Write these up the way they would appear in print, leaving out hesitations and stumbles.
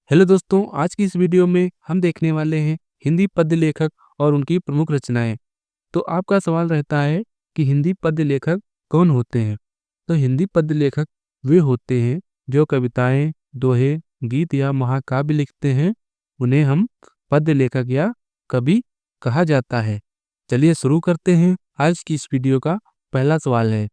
Hello दोस्तों, आज की इस वीडियो में हम देखने वाले हैं हिंदी पद्य लेखक और उनकी प्रमुख रचनाएं। तो आपका सवाल रहता है कि हिंदी पद्य लेखक कौन होते हैं। तो हिंदी पद्य लेखक वे होते हैं जो कविताएं, दोहे, गीत या महाकाव्य लिखते हैं। उन्हें हम पद्य लेखक या कवि कहा जाता है। चलिए शुरू करते हैं। आज की इस वीडियो का पहला सवाल है,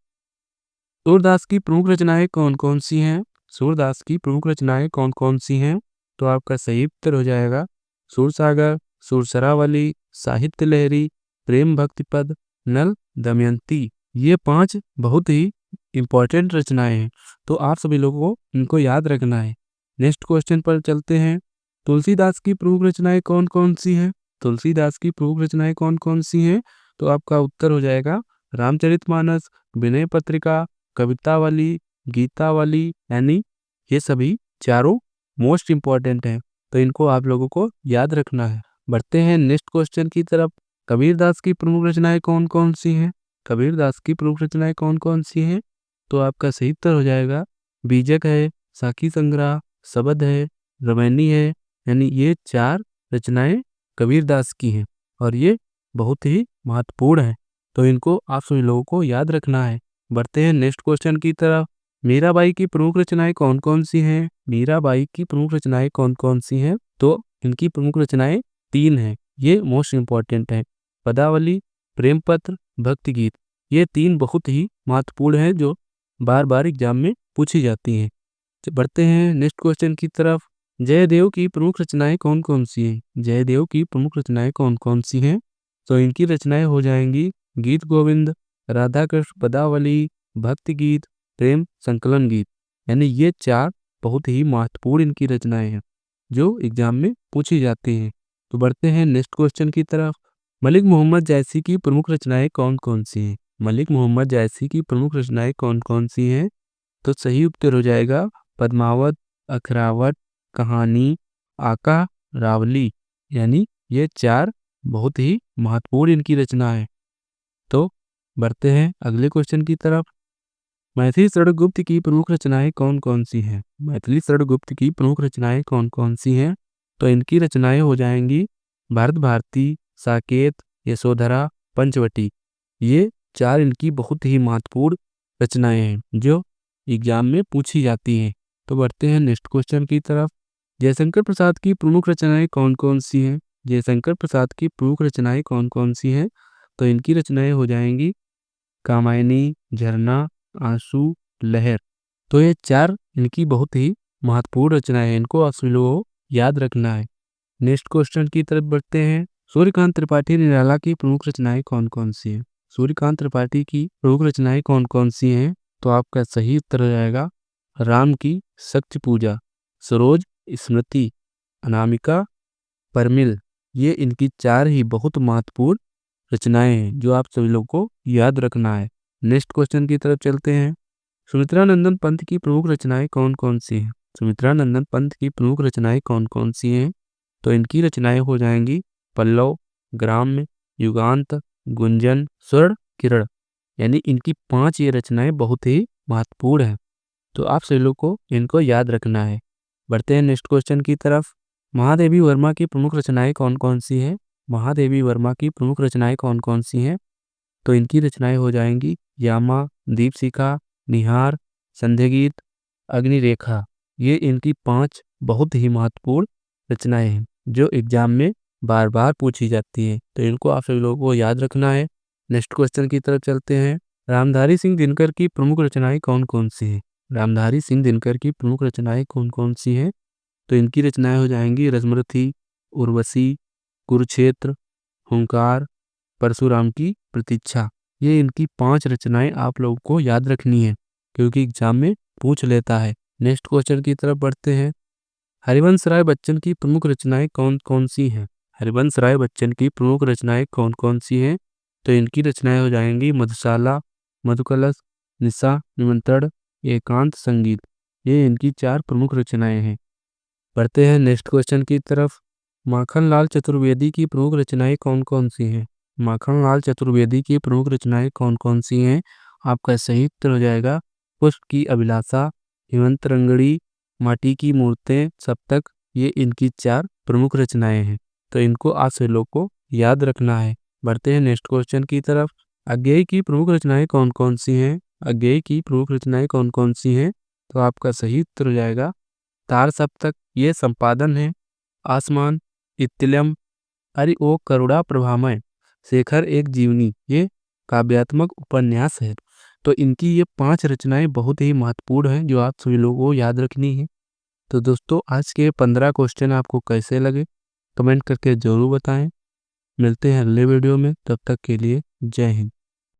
सूरदास की प्रमुख रचनाएं कौन कौन सी हैं। सूरदास की प्रमुख रचनाएं कौन कौन सी हैं। तो आपका सही उत्तर हो जाएगा सूरसागर, सुरसरावली, साहित्य लहरी, प्रेम भक्ति पद, नल दमयंती। ये 5 बहुत ही इंपॉर्टेंट रचनाएं हैं, तो आप सभी लोगों को इनको याद रखना है। नेक्स्ट क्वेश्चन पर चलते हैं। तुलसीदास की प्रमुख रचनाएं कौन कौन सी हैं। तुलसीदास की प्रमुख रचनाएं कौन कौन सी हैं। तो आपका उत्तर हो जाएगा रामचरितमानस, विनय पत्रिका, कवितावली, गीतावली, यानी ये सभी चारों मोस्ट इंपॉर्टेंट हैं, तो इनको आप लोगों को याद रखना है। बढ़ते हैं नेक्स्ट क्वेश्चन की तरफ। कबीरदास की प्रमुख रचनाएं कौन कौन सी हैं। कबीरदास की प्रमुख रचनाएं कौन कौन सी हैं। तो आपका सही उत्तर हो जाएगा बीजक है, साखी संग्रह, शबद है, रामायणी है, यानी ये 4 रचनाएं कबीरदास की हैं और ये बहुत ही महत्वपूर्ण है, तो इनको आप सभी लोगों को याद रखना है। बढ़ते हैं नेक्स्ट क्वेश्चन की तरफ। मीराबाई की प्रमुख रचनाएं कौन कौन सी हैं। मीराबाई की प्रमुख रचनाएं कौन कौन सी हैं। तो इनकी प्रमुख रचनाएं 3 हैं, ये मोस्ट इंपॉर्टेंट है। पदावली, प्रेम पत्र, भक्ति गीत। ये 3 बहुत ही महत्वपूर्ण हैं जो बार बार एग्जाम में पूछी जाती हैं। बढ़ते हैं नेक्स्ट क्वेश्चन की तरफ। जयदेव की प्रमुख रचनाएं कौन कौन सी हैं। जयदेव की प्रमुख रचनाएं कौन कौन सी हैं। तो इनकी रचनाएं हो जाएंगी गीत गोविंद, राधा कृष्ण पदावली, भक्ति गीत, प्रेम संकलन गीत, यानी ये 4 बहुत ही महत्वपूर्ण इनकी रचनाएं हैं जो एग्जाम में पूछी जाती हैं। तो बढ़ते हैं नेक्स्ट क्वेश्चन की तरफ। मलिक मोहम्मद जैसी की प्रमुख रचनाएं कौन कौन सी हैं। मलिक मोहम्मद जैसी की प्रमुख रचनाएं कौन कौन सी हैं। तो सही उत्तर हो जाएगा पद्मावत, अखरावत, कहानी, आका, रावली, यानी ये 4 बहुत ही महत्वपूर्ण इनकी रचना है। तो बढ़ते हैं अगले क्वेश्चन की तरफ। मैथिली शरण गुप्त की प्रमुख रचनाएं कौन कौन सी हैं। मैथिली शरण गुप्त की प्रमुख रचनाएं कौन कौन सी हैं। तो इनकी रचनाएं हो जाएंगी भारत भारती, साकेत, यशोधरा, पंचवटी। ये 4 इनकी बहुत ही महत्वपूर्ण रचनाएं हैं जो एग्जाम में पूछी जाती हैं। तो बढ़ते हैं नेक्स्ट क्वेश्चन की तरफ। जयशंकर प्रसाद की प्रमुख रचनाएं कौन कौन सी हैं। जयशंकर प्रसाद की प्रमुख रचनाएं कौन कौन सी हैं। तो इनकी रचनाएं हो जाएंगी कामायनी, झरना, आंसू, लहर। तो ये 4 इनकी बहुत ही महत्वपूर्ण रचनाएं हैं, इनको आप सभी लोगों को याद रखना है। नेक्स्ट क्वेश्चन की तरफ बढ़ते हैं। सूर्यकांत त्रिपाठी निराला की प्रमुख रचनाएं कौन कौन सी हैं। सूर्यकांत त्रिपाठी की प्रमुख रचनाएं कौन कौन सी हैं। तो आपका सही उत्तर हो जाएगा राम की शक्ति पूजा, सरोज, स्मृति, अनामिका, परमिल। ये इनकी 4 ही बहुत महत्वपूर्ण रचनाएं हैं जो आप सभी लोगों को याद रखना है। नेक्स्ट क्वेश्चन की तरफ चलते हैं। सुमित्रानंदन पंत की प्रमुख रचनाएं कौन कौन सी हैं। सुमित्रानंदन पंत की प्रमुख रचनाएं कौन कौन सी हैं। तो इनकी रचनाएं हो जाएंगी पल्लव, ग्राम्य, युगांत, गुंजन, स्वर्ण, किरण, यानी इनकी 5 ये रचनाएं बहुत ही महत्वपूर्ण हैं, तो आप सभी लोग को इनको याद रखना है। बढ़ते हैं नेक्स्ट क्वेश्चन की तरफ। महादेवी वर्मा की प्रमुख रचनाएं कौन कौन सी हैं। महादेवी वर्मा की प्रमुख रचनाएं कौन कौन सी हैं। तो इनकी रचनाएं हो जाएंगी यामा, दीपशिखा, निहार, संध्या, अग्निरेखा। ये इनकी 5 बहुत ही महत्वपूर्ण रचनाएं हैं जो एग्जाम में बार बार पूछी जाती हैं, तो इनको आप सभी लोगों को याद रखना है। नेक्स्ट क्वेश्चन की तरफ चलते हैं। रामधारी सिंह दिनकर की प्रमुख रचनाएं कौन कौन सी हैं। रामधारी सिंह दिनकर की प्रमुख रचनाएं कौन कौन सी हैं। तो इनकी रचनाएं हो जाएंगी रसमरथी, उर्वशी, कुरुक्षेत्र, हुंकार, परशुराम की प्रतीक्षा। ये इनकी 5 रचनाएं आप लोगों को याद रखनी है क्योंकि एग्जाम में पूछ लेता है। नेक्स्ट क्वेश्चन की तरफ बढ़ते हैं। हरिवंश राय बच्चन की प्रमुख रचनाएं कौन कौन सी हैं। हरिवंश राय बच्चन की प्रमुख रचनाएं कौन कौन सी हैं। तो इनकी रचनाएं हो जाएंगी मधुशाला, मधुकलश, निशा निमंत्रण, एकांत संगीत। ये इनकी 4 प्रमुख रचनाएं हैं। बढ़ते हैं नेक्स्ट क्वेश्चन की तरफ। माखनलाल चतुर्वेदी की प्रमुख रचनाएं कौन कौन सी हैं। माखनलाल चतुर्वेदी की प्रमुख रचनाएं कौन कौन सी हैं। आपका सही उत्तर हो जाएगा पुष्प की अभिलाषा, हेमंत रंगड़ी, माटी की मूर्तें, सप्तक, ये इनकी 4 प्रमुख रचनाएं हैं। तो इनको आप सभी लोग को याद रखना है। बढ़ते हैं नेक्स्ट क्वेश्चन की तरफ। अज्ञेय की प्रमुख रचनाएं कौन कौन सी हैं? अज्ञेय की प्रमुख रचनाएं कौन कौन सी हैं? तो आपका सही उत्तर हो जाएगा तार सप्तक, ये संपादन है। आसमान, इत्तिलम, अरि ओ करुणा प्रभामय, शेखर एक जीवनी, ये काव्यात्मक उपन्यास है। तो इनकी ये 5 रचनाएं बहुत ही महत्वपूर्ण हैं जो आप सभी लोगों को याद रखनी है। तो दोस्तों आज के 15 क्वेश्चन आपको कैसे लगे कमेंट करके ज़रूर बताएं। मिलते हैं अगले वीडियो में, तब तक के लिए जय हिंद।